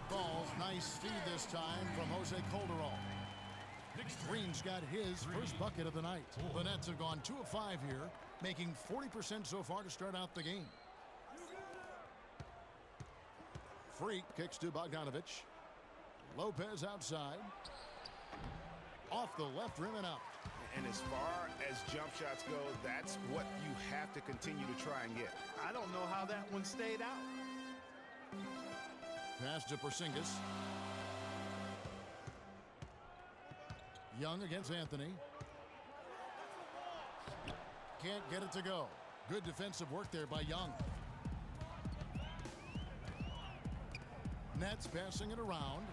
balls. Nice feed this time from Jose Calderon. Green's got his first bucket of the night. The Nets have gone 2 of 5 here, making 40% so far to start out the game. Freak kicks to Bogdanovic. Lopez outside. Off the left rim and out. And as far as jump shots go, that's what you have to continue to try and get. I don't know how that one stayed out. Pass to Porzingis. Young against Anthony. Can't get it to go. Good defensive work there by Young. Nets passing it around.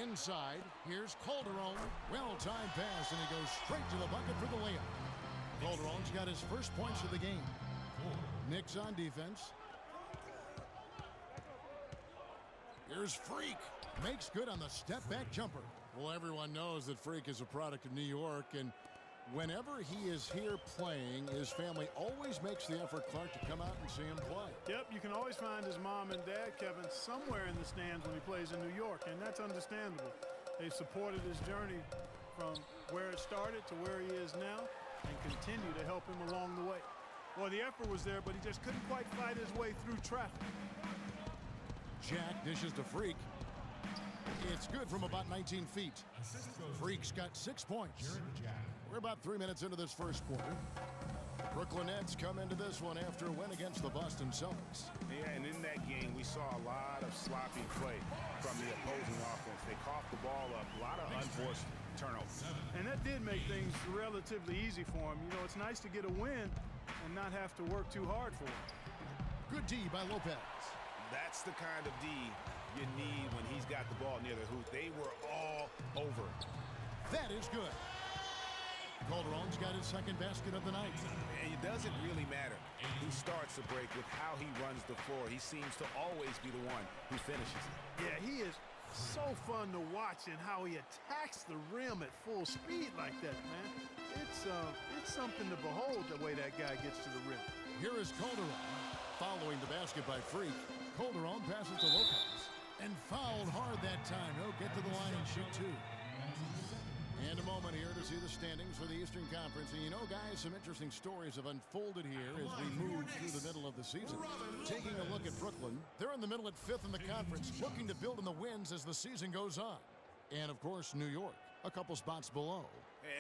Inside, here's Calderon. Well-timed pass, and he goes straight to the bucket for the layup. Calderon's got his first points of the game. Knicks on defense. Here's Freak. Makes good on the step-back jumper. Well, everyone knows that Freak is a product of New York, and whenever he is here playing, his family always makes the effort, Clark, to come out and see him play. Yep, you can always find his mom and dad, Kevin, somewhere in the stands when he plays in New York, and that's understandable. They've supported his journey from where it started to where he is now and continue to help him along the way. Well, the effort was there, but he just couldn't quite fight his way through traffic. Jack dishes to Freak. It's good from about 19 feet. Freak's got 6 points. We're about 3 minutes into this first quarter. Brooklyn Nets come into this one after a win against the Boston Celtics. Yeah, and in that game, we saw a lot of sloppy play from the opposing offense. They coughed the ball up, a lot of unforced turnovers. And that did make things relatively easy for him. You know, it's nice to get a win and not have to work too hard for it. Good D by Lopez. That's the kind of D you need when he's got the ball near the hoop. They were all over. That is good. Calderon's got his second basket of the night. And it doesn't really matter who starts the break with how he runs the floor. He seems to always be the one who finishes it. Yeah, he is so fun to watch and how he attacks the rim at full speed like that, man. It's something to behold the way that guy gets to the rim. Here is Calderon. Following the basket by Freak. Calderon passes to Lopez. And fouled hard that time. He'll get to the line and shoot 2. And a moment here to see the standings for the Eastern Conference. And you know, guys, some interesting stories have unfolded here as we move through the middle of the season. Taking a look at Brooklyn, they're in the middle at 5th in the conference, looking to build in the wins as the season goes on. And, of course, New York, a couple spots below.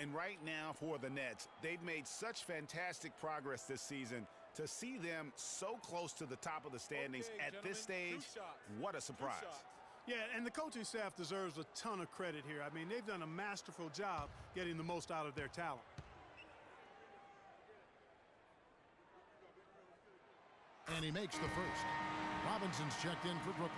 And right now for the Nets, they've made such fantastic progress this season. To see them so close to the top of the standings at this stage, what a surprise. Yeah, and the coaching staff deserves a ton of credit here. I mean, they've done a masterful job getting the most out of their talent. And he makes the first. Robinson's checked in for Brooklyn.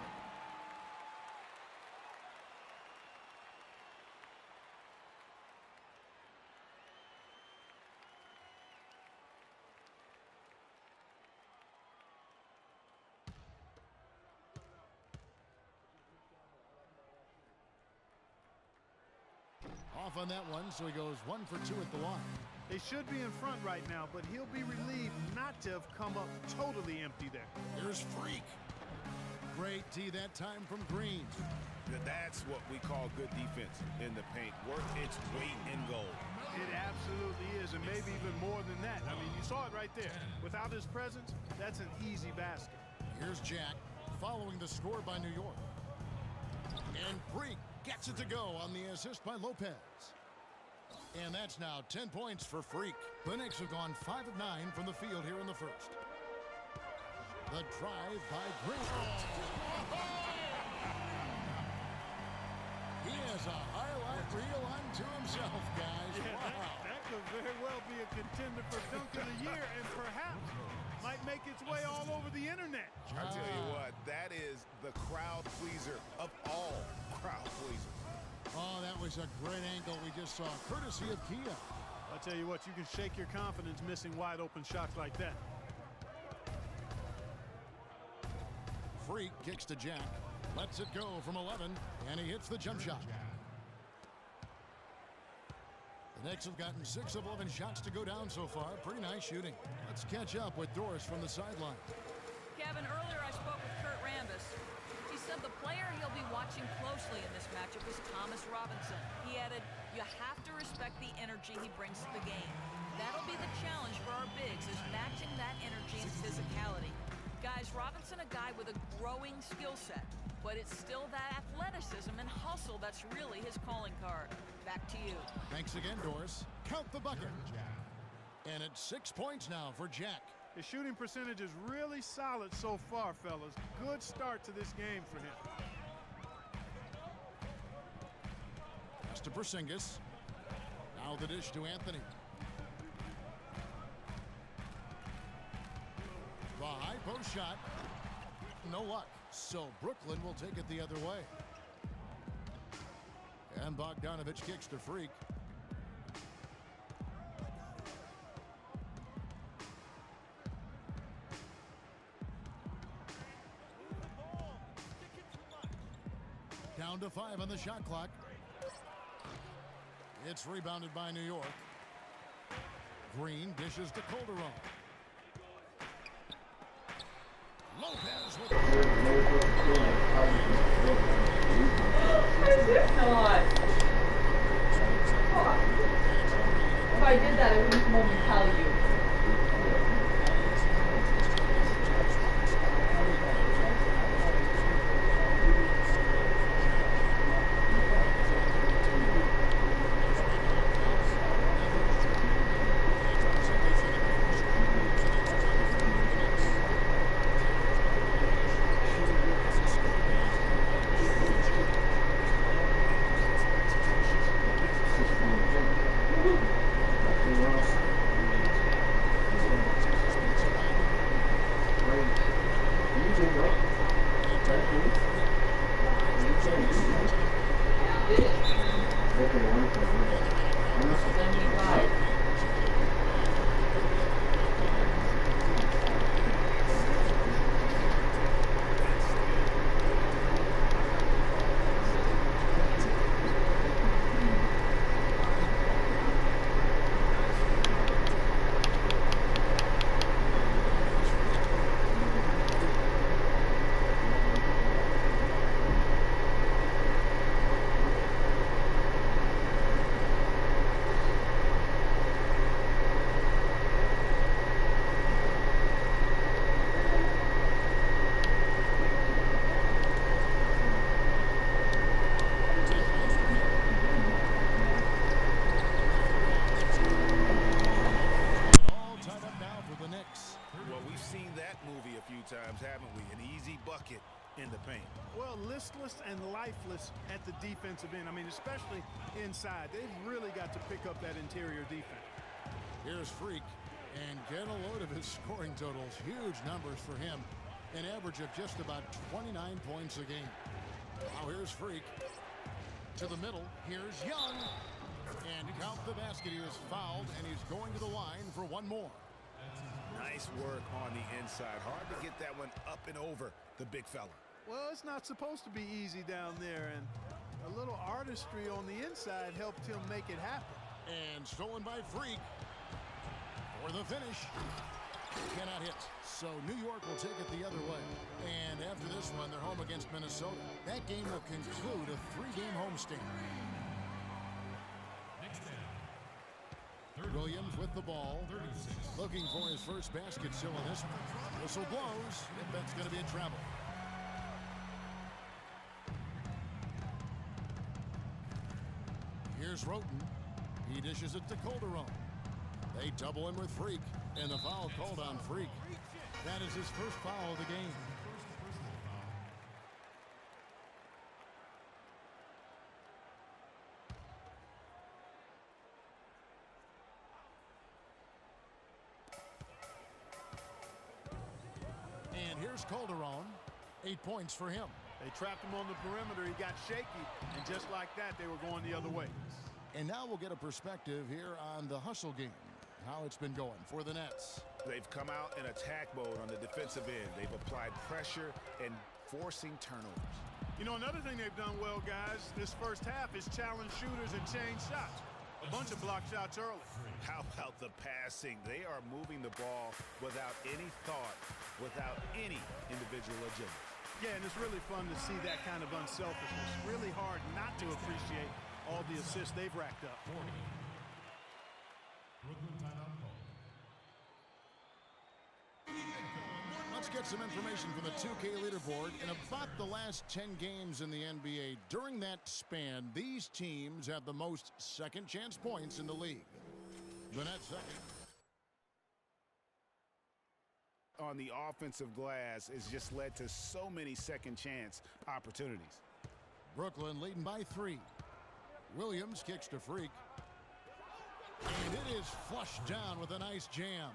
Off on that one, so he goes 1 for 2 at the line. They should be in front right now, but he'll be relieved not to have come up totally empty there. Here's Freak. Great D that time from Green. That's what we call good defense in the paint. Worth its weight in gold. It absolutely is, and maybe even more than that. I mean, you saw it right there. Without his presence, that's an easy basket. Here's Jack following the score by New York. And Freak gets it to go on the assist by Lopez. And that's now 10 points for Freak. The Knicks have gone 5 of 9 from the field here in the first. The drive by Green. He has a highlight reel unto himself, guys. Yeah, wow. that could very well be a contender for Dunk of the Year, and perhaps might make its way all over the internet. I tell you what, that is the crowd pleaser of all crowd pleasers. Oh, that was a great angle we just saw, courtesy of Kia. I'll tell you what, you can shake your confidence missing wide open shots like that. Freak kicks to Jack. Lets it go from 11, and he hits the jump shot. The Knicks have gotten 6 of 11 shots to go down so far. Pretty nice shooting. Let's catch up with Doris from the sideline. Kevin, earlier I spoke with Kurt Rambis said the player he'll be watching closely in this matchup is Thomas Robinson. He added, "You have to respect the energy he brings to the game. That'll be the challenge for our bigs, is matching that energy and physicality." Guys, Robinson a guy with a growing skill set, but it's still that athleticism and hustle that's really his calling card. Back to you. Thanks again, Doris. Count the bucket. And it's 6 points now for Jack. His shooting percentage is really solid so far, fellas. Good start to this game for him. Pass to Porzingis. Now the dish to Anthony. The high post shot. No luck. So Brooklyn will take it the other way. And Bogdanovich kicks to Freak. Down to 5 on the shot clock. It's rebounded by New York. Green dishes to Calderon. Lopez with Come on. If I did that, I wouldn't come home and tell you. in the paint. Well, listless and lifeless at the defensive end. I mean, especially inside. They've really got to pick up that interior defense. Here's Freak, and get a load of his scoring totals. Huge numbers for him. An average of just about 29 points a game. Now here's Freak. To the middle. Here's Young. And count the basket. He is fouled, and he's going to the line for one more. Nice work on the inside. Hard to get that one up and over the big fella. Well, it's not supposed to be easy down there, and a little artistry on the inside helped him make it happen. And stolen by Freak for the finish. Cannot hit. So New York will take it the other way. And after this one, they're home against Minnesota. That game will conclude a 3-game homestand. Williams with the ball. Looking for his first basket still in this one. Whistle blows. If that's going to be a travel. Here's Roten. He dishes it to Calderon. They double him with Freak. And the foul called on Freak. That is his first foul of the game. And here's Calderon. 8 points for him. They trapped him on the perimeter. He got shaky, and just like that, they were going the other way. And now we'll get a perspective here on the hustle game. How it's been going for the Nets. They've come out in attack mode on the defensive end. They've applied pressure and forcing turnovers. You know, another thing they've done well, guys, this first half is challenge shooters and change shots. A bunch of block shots early. How about the passing? They are moving the ball without any thought, without any individual agility. Yeah, and it's really fun to see that kind of unselfishness. Really hard not to appreciate all the assists they've racked up. Let's get some information from the 2K leaderboard. In about the last 10 games in the NBA, during that span, these teams have the most second chance points in the league. The Nets second. On the offensive glass has just led to so many second chance opportunities. Brooklyn leading by 3. Williams kicks to Freak. And it is flushed down with a nice jam.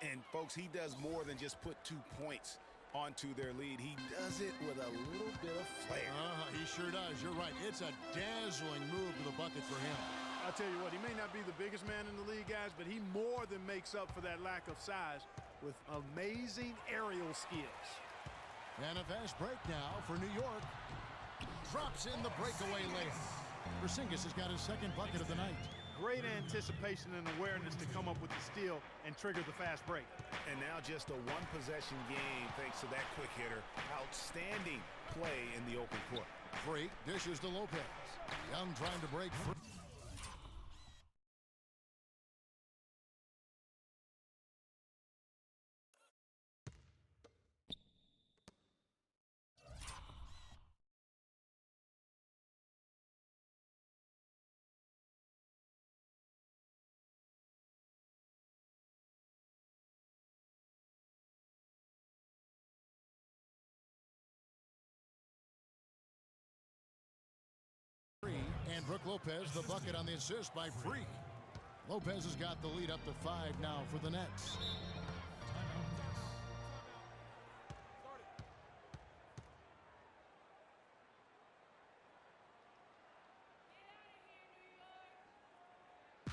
And folks, he does more than just put 2 points onto their lead. He does it with a little bit of flair. He sure does. You're right. It's a dazzling move to the bucket for him. I'll tell you what, he may not be the biggest man in the league, guys, but he more than makes up for that lack of size with amazing aerial skills. And a fast break now for New York. Drops in the breakaway layup. Porzingis has got his second bucket of the night. Great anticipation and awareness to come up with the steal and trigger the fast break. And now just a one-possession game thanks to that quick hitter. Outstanding play in the open court. Freak dishes to Lopez. Young trying to break free. And Brook Lopez, the bucket on the assist by Freak. Lopez has got the lead up to 5 now for the Nets.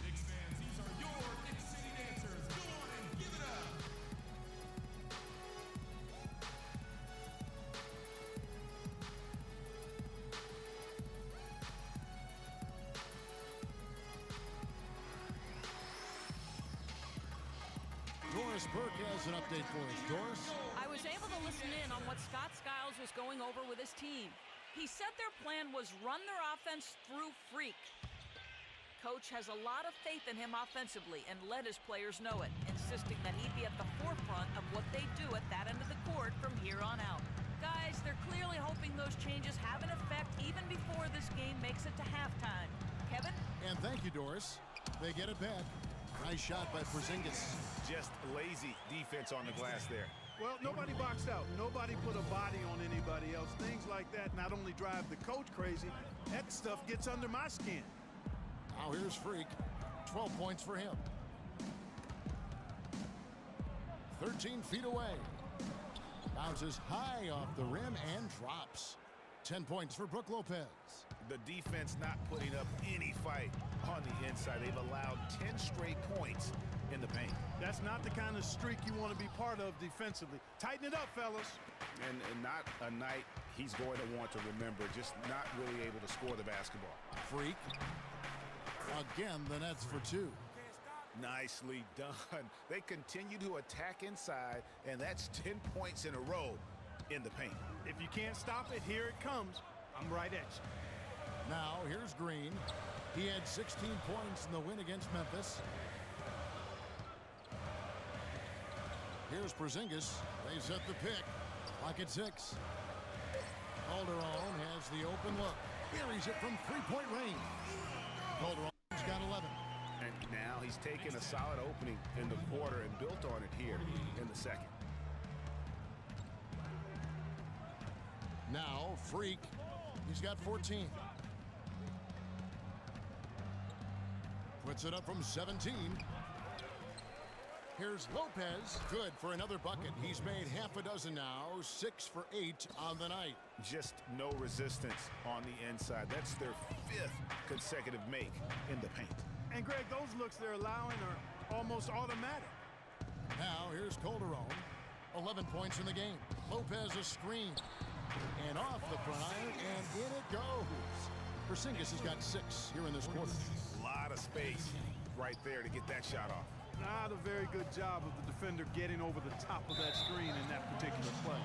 Knicks fans, these are your Knicks City dancers. Go on and give it up. Doris Burke has an update for us. Doris? I was able to listen in on what Scott Skiles was going over with his team. He said their plan was run their offense through Freak. Coach has a lot of faith in him offensively and let his players know it, insisting that he be at the forefront of what they do at that end of the court from here on out. Guys, they're clearly hoping those changes have an effect even before this game makes it to halftime. Kevin? And thank you, Doris. They get it back. Nice shot by Porzingis. Just lazy defense on the glass there. Well, nobody boxed out. Nobody put a body on anybody else. Things like that not only drive the coach crazy, that stuff gets under my skin. Now here's Freak. 12 points for him. 13 feet away. Bounces high off the rim and drops. 10 points for Brook Lopez. The defense not putting up any fight on the inside. They've allowed 10 straight points in the paint. That's not the kind of streak you want to be part of defensively. Tighten it up, fellas. And not a night he's going to want to remember, just not really able to score the basketball. Freak. Again, the Nets for 2. Nicely done. They continue to attack inside, and that's 10 points in a row in the paint. If you can't stop it, here it comes. I'm right at you. Now, here's Green. He had 16 points in the win against Memphis. Here's Porzingis. They set the pick. Clock at 6. Calderon has the open look. Buries it from three-point range. Calderon's got 11. And now he's taken a solid opening in the quarter and built on it here in the second. Now, Freak. He's got 14. Puts it up from 17. Here's Lopez. Good for another bucket. He's made half a dozen now. 6 for 8 on the night. Just no resistance on the inside. That's their 5th consecutive make in the paint. And, Greg, those looks they're allowing are almost automatic. Now, here's Calderon. 11 points in the game. Lopez a screen. And off the front iron, and in it goes. Porzingis has got 6 here in this quarter. A lot of space right there to get that shot off. Not a very good job of the defender getting over the top of that screen in that particular play.